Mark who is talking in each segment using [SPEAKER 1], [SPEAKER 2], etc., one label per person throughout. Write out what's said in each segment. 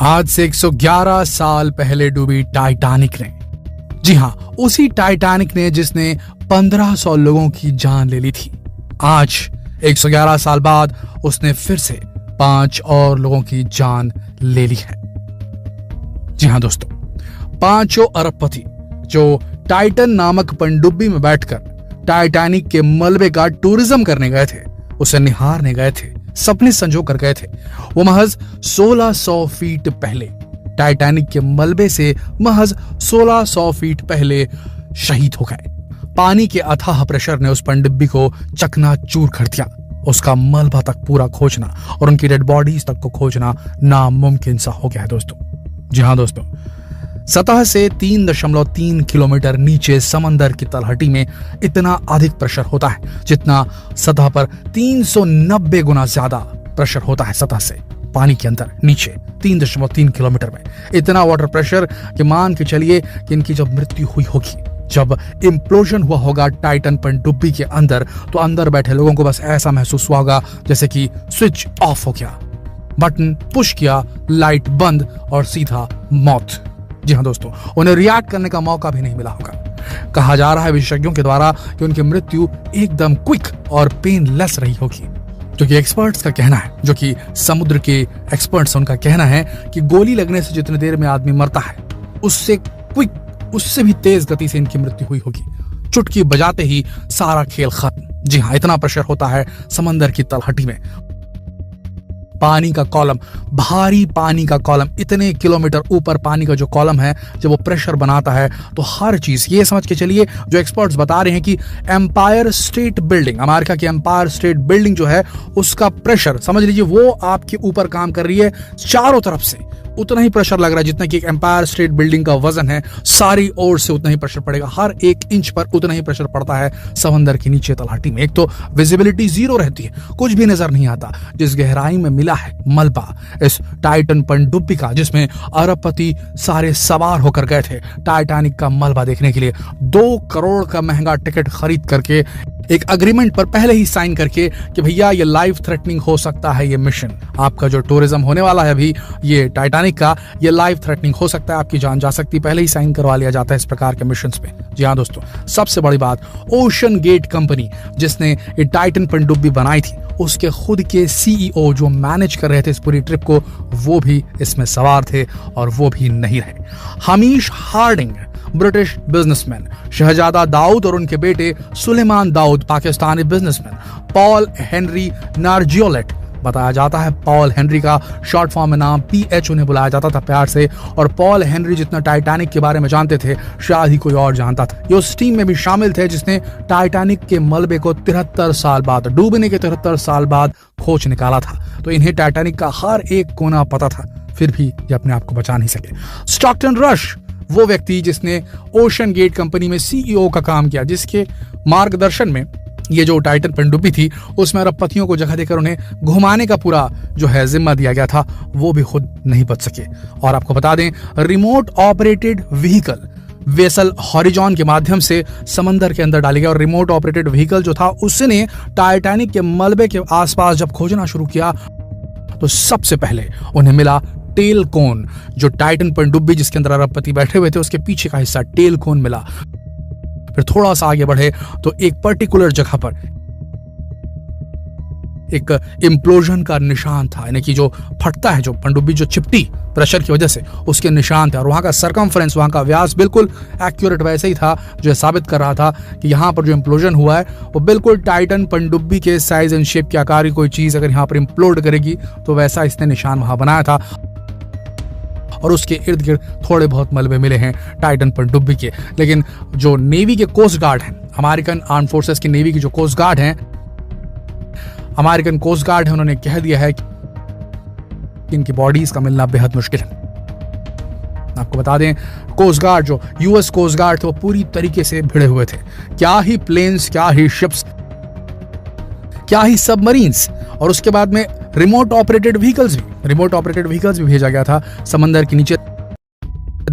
[SPEAKER 1] आज से 111 साल पहले डूबी टाइटैनिक ने। जी हां, उसी टाइटैनिक ने जिसने 1500 लोगों की जान ले ली थी। आज 111 साल बाद उसने फिर से 5 और लोगों की जान ले ली है। जी हां दोस्तों, 5 अरबपति जो टाइटन नामक पनडुब्बी में बैठकर टाइटैनिक के मलबे का टूरिज्म करने गए थे, उसे निहारने गए थे, सपने संजो कर गए थे। वो महज 1600 फीट पहले टाइटैनिक के मलबे से महज 1600 फीट पहले शहीद हो गए। पानी के अथाह प्रेशर ने उस पनडुब्बी को चकनाचूर कर दिया। उसका मलबा तक पूरा खोजना और उनकी डेड बॉडीज तक को खोजना नामुमकिन सा हो गया है दोस्तों। जी हां दोस्तों, सतह से 3.3 किलोमीटर नीचे समंदर की तलहटी में इतना अधिक प्रेशर होता है जितना सतह पर 390 गुना ज्यादा प्रेशर होता है। सतह से पानी के अंदर नीचे 3.3 किलोमीटर में इतना वाटर प्रेशर कि मान के चलिए कि इनकी जब मृत्यु हुई होगी, जब इम्प्लोजन हुआ होगा टाइटन पनडुब्बी के अंदर, तो अंदर बैठे लोगों को बस ऐसा महसूस हुआ होगा जैसे कि स्विच ऑफ हो गया, बटन पुश किया, लाइट बंद और सीधा मौत। जी हाँ दोस्तों, उन्हें रिएक्ट करने का मौका भी नहीं मिला होगा। कहा जा रहा है विशेषज्ञों के द्वारा कि उनकी मृत्यु एकदम क्विक और पेनलेस रही होगी, जो कि एक्सपर्ट्स का कहना है, जो कि समुद्र के एक्सपर्ट्स उनका कहना है कि गोली लगने से जितनी देर में आदमी मरता है, उससे क्विक, उससे भी तेज गति से इनकी मृत्यु हुई होगी। चुटकी बजाते ही सारा खेल खत्म। जी हाँ, इतना प्रेशर होता है समंदर की तलहटी में। पानी का कॉलम, भारी पानी का कॉलम, इतने किलोमीटर ऊपर पानी का जो कॉलम है, जब वो प्रेशर बनाता है तो हर चीज, ये समझ के चलिए, जो एक्सपर्ट्स बता रहे हैं कि एम्पायर स्टेट बिल्डिंग, अमेरिका की एम्पायर स्टेट बिल्डिंग जो है, उसका प्रेशर समझ लीजिए वो आपके ऊपर काम कर रही है चारों तरफ से। उतना ही प्रेशर लग रहा है जितना कि एक एम्पायर स्टेट बिल्डिंग का वजन है, सारी ओर से उतना ही प्रेशर पड़ेगा। हर एक इंच पर उतना ही प्रेशर पड़ता है समंदर के नीचे तलहटी में। एक तो विजिबिलिटी 0 रहती है, कुछ भी नजर नहीं आता। जिस गहराई में मिला है मलबा इस टाइटन पनडुब्बी का, जिसमें अरबपति सारे सवार होकर गए थे टाइटैनिक का मलबा देखने के लिए, 2 करोड़ का महंगा टिकट खरीद करके, एक अग्रीमेंट पर पहले ही साइन करके कि भैया ये लाइफ थ्रेटनिंग हो सकता है, ये मिशन आपका जो टूरिज्म होने वाला है अभी ये टाइटैनिक का, ये लाइफ थ्रेटनिंग हो सकता है, आपकी जान जा सकती है, पहले ही साइन करवा लिया जाता है इस प्रकार के मिशंस पे। जी हाँ दोस्तों, सबसे बड़ी बात, ओशन गेट कंपनी जिसने ये टाइटन पनडुब्बी बनाई थी, उसके खुद के सीईओ जो मैनेज कर रहे थे इस पूरी ट्रिप को, वो भी इसमें सवार थे और वो भी नहीं रहे। Hamish Harding, British businessman, Shahzada Dawood और उनके बेटे Suleman Dawood, Pakistani businessman, Paul Henri Nargeolet, बताया जाता है पॉल हेनरी का शॉर्ट फॉर्म में नाम PH उन्हें बुलाया जाता था प्यार से, और पॉल हेनरी जितना टाइटैनिक के बारे में जानते थे शायद ही कोई और जानता था। ये उस टीम में भी शामिल थे जिसने टाइटैनिक के मलबे को 73 साल बाद, डूबने के 73 साल बाद खोज निकाला था। तो इन्हें टाइटैनिक का हर एक कोना पता था, फिर भी ये अपने आप को बचा नहीं सके। स्टॉकटन रश, वो व्यक्ति जिसने ओशन गेट कंपनी में CEO का काम किया, जिसके मार्गदर्शन में ये जो टाइटन पनडुब्बी थी उसमें अरबपतियों को जगह देकर उन्हें घुमाने का पूरा जो है जिम्मा दिया गया था, वो भी खुद नहीं बच सके। और आपको बता दें, remote operated vehicle vessel horizon के माध्यम से समंदर के अंदर डाली गई, और रिमोट ऑपरेटेड व्हीकल जो था उसने टाइटैनिक के मलबे के आसपास जब खोजना शुरू किया तो सबसे पहले उन्हें मिला टेल कोन। जो टाइटन पनडुब्बी जिसके अंदर अरबपति बैठे हुए थे उसके पीछे का हिस्सा टेल कोन मिला। फिर थोड़ा सा आगे बढ़े तो एक पर्टिकुलर जगह पर एक इम्प्लोजन का निशान था, यानी कि जो फटता है, जो पनडुब्बी जो चिपटी प्रेशर की वजह से, उसके निशान थे। और वहां का सरकमफ्रेंस, वहां का व्यास बिल्कुल एक्यूरेट वैसे ही था, जो साबित कर रहा था कि यहाँ पर जो इम्प्लोजन हुआ है वो बिल्कुल टाइटन पनडुब्बी के साइज एंड शेप के आकार की कोई चीज अगर यहाँ पर इम्प्लोड करेगी तो वैसा इसने निशान वहां बनाया था। और उसके इर्द गिर्द थोड़े बहुत मलबे मिले हैं टाइटन पनडुब्बी के। लेकिन जो नेवी के कोस्ट गार्ड हैं, अमेरिकन आर्म फोर्सेस की नेवी की जो कोस्ट गार्ड हैं, अमेरिकन कोस्ट गार्ड है, उन्होंने कह दिया है कि इनकी बॉडीज का मिलना बेहद मुश्किल है। आपको बता दें, कोस्ट गार्ड जो US कोस्ट गार्ड थे वो पूरी तरीके से भिड़े हुए थे। क्या ही प्लेन्स, क्या ही शिप्स, क्या ही सबमरीन्स, और उसके बाद में रिमोट ऑपरेटेड व्हीकल्स भी भेजा गया था समंदर के नीचे।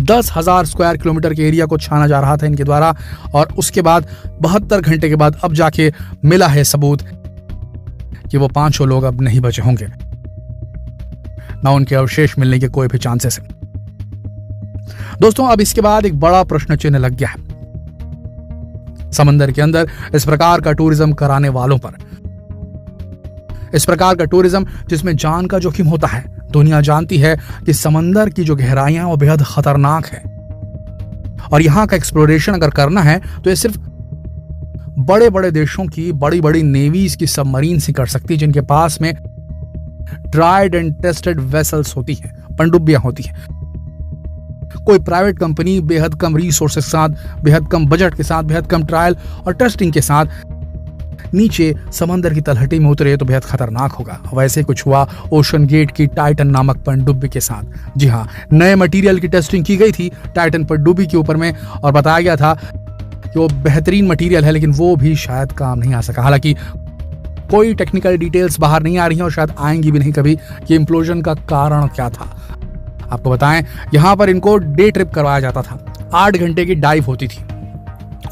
[SPEAKER 1] 10,000 स्क्वायर किलोमीटर के एरिया को छाना जा रहा था इनके द्वारा, और उसके बाद 72 घंटे के बाद अब जाके मिला है सबूत कि वो 5 लोग अब नहीं बचे होंगे। ना उनके अवशेष मिलने के कोई भी चांसेस है। दोस्तों, अब इसके बाद एक बड़ा प्रश्न चिन्ह लग गया है समंदर के अंदर इस प्रकार का टूरिज्म कराने वालों पर। इस प्रकार का टूरिज्म जिसमें जान का जोखिम होता है। दुनिया जानती है कि समंदर की जो गहराइयां वो बेहद खतरनाक है और यहां का एक्सप्लोरेशन अगर करना है तो ये सिर्फ बड़े बड़े देशों की बड़ी बड़ी नेवीज की सबमरीन ही कर सकती है, जिनके पास में ट्राइड एंड टेस्टेड वेसल्स होती हैं, पनडुब्बियां होती हैं। कोई प्राइवेट कंपनी बेहद कम रिसोर्सेस के साथ, बेहद कम बजट के साथ, बेहद कम ट्रायल और टेस्टिंग के साथ नीचे समंदर की तलहटी में उतरे तो बेहद खतरनाक होगा। वैसे कुछ हुआ ओशन गेट की टाइटन नामक पनडुब्बी के साथ। जी हाँ, नए मटेरियल की टेस्टिंग की गई थी टाइटन पनडुब्बी के ऊपर में और बताया गया था कि वो बेहतरीन मटेरियल है, लेकिन वो भी शायद काम नहीं आ सका। हालांकि कोई टेक्निकल डिटेल्स बाहर नहीं आ रही हैं और शायद आएंगी भी नहीं कभी कि इम्प्लोजन का कारण क्या था। आपको बताएं, यहां पर इनको डे ट्रिप करवाया जाता था। 8 घंटे की डाइव होती थी।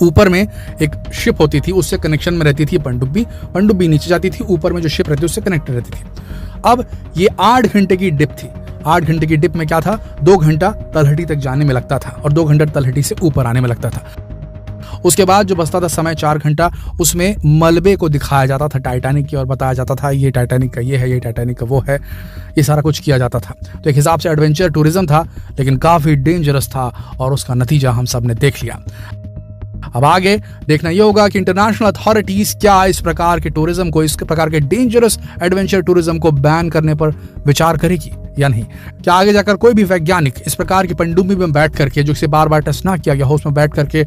[SPEAKER 1] ऊपर में एक शिप होती थी, उससे कनेक्शन में रहती थी पनडुब्बी नीचे जाती थी, ऊपर में जो शिप रहती थी उससे कनेक्टेड रहती थी। अब ये 8 घंटे की डिप थी। 8 घंटे की डिप में क्या था, 2 घंटा तलहटी तक जाने में लगता था और 2 घंटा तलहटी से ऊपर आने में लगता था। उसके बाद जो बचता था समय 4 घंटा, उसमें मलबे को दिखाया जाता था टाइटैनिक की और बताया जाता था ये टाइटैनिक का ये है, ये टाइटैनिक का वो है, ये सारा कुछ किया जाता था। तो एक हिसाब से एडवेंचर टूरिज्म था, लेकिन काफी डेंजरस था और उसका नतीजा हम सब ने देख लिया। अब आगे देखना यह होगा कि इंटरनेशनल अथॉरिटीज क्या इस प्रकार के टूरिज्म को, इस प्रकार के डेंजरस एडवेंचर टूरिज्म को बैन करने पर विचार करेगी या नहीं। क्या आगे जाकर कोई भी वैज्ञानिक इस प्रकार की पनडुब्बी में बैठ करके, जो इसे बार बार टेस्ट ना किया गया हो, उसमें बैठ करके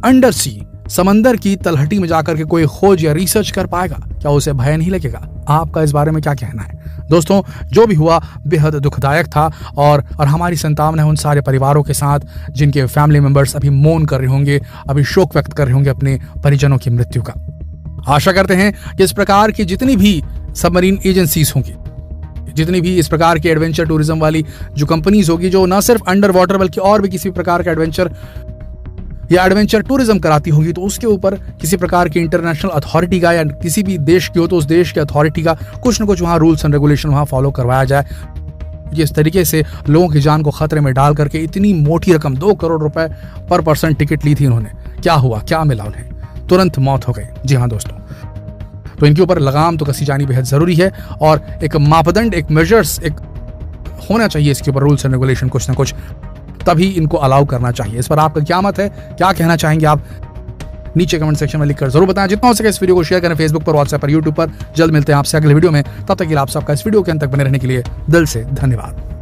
[SPEAKER 1] अंडर सी समंदर की तलहटी में जाकर के कोई खोज या रिसर्च कर पाएगा? क्या उसे भय नहीं लगेगा? आपका इस बारे में क्या कहना है? दोस्तों, जो भी हुआ बेहद दुखदायक था और हमारी संतावना है उन सारे परिवारों के साथ जिनके फैमिली मेंबर्स अभी मौन कर रहे होंगे, अभी शोक व्यक्त कर रहे होंगे अपने परिजनों की मृत्यु का। आशा करते हैं कि इस प्रकार की जितनी भी सबमरीन एजेंसीज होंगी, जितनी भी इस प्रकार की एडवेंचर टूरिज्म वाली जो कंपनीज होगी, जो न सिर्फ अंडर वाटर बल्कि और भी किसी प्रकार का एडवेंचर या एडवेंचर टूरिज्म कराती होगी, तो उसके ऊपर किसी प्रकार की इंटरनेशनल अथॉरिटी का या किसी भी देश की हो तो उस देश के अथॉरिटी का कुछ न कुछ वहां रूल्स एंड रेगुलेशन वहां फॉलो करवाया जाए। जिस तरीके से लोगों की जान को खतरे में डाल करके इतनी मोटी रकम 2 करोड़ रुपए पर पर्सन टिकट ली थी उन्होंने, क्या हुआ, क्या मिला उन्हें? तुरंत मौत हो गई। जी हाँ दोस्तों, तो इनके ऊपर लगाम तो कसी जानी बेहद जरूरी है और एक मापदंड, एक मेजर्स, एक होना चाहिए इसके ऊपर रूल्स एंड रेगुलेशन कुछ ना कुछ, तभी इनको अलाउ करना चाहिए। इस पर आपका क्या मत है, क्या कहना चाहेंगे आप? नीचे कमेंट सेक्शन में लिखकर जरूर बताएं। जितना हो सके इस वीडियो को शेयर करें फेसबुक पर, व्हाट्सएप पर, यूट्यूब पर। जल्द मिलते हैं आपसे अगले वीडियो में। तब तक के लिए आप सबका इस वीडियो के अंत तक बने रहने के लिए दिल से धन्यवाद।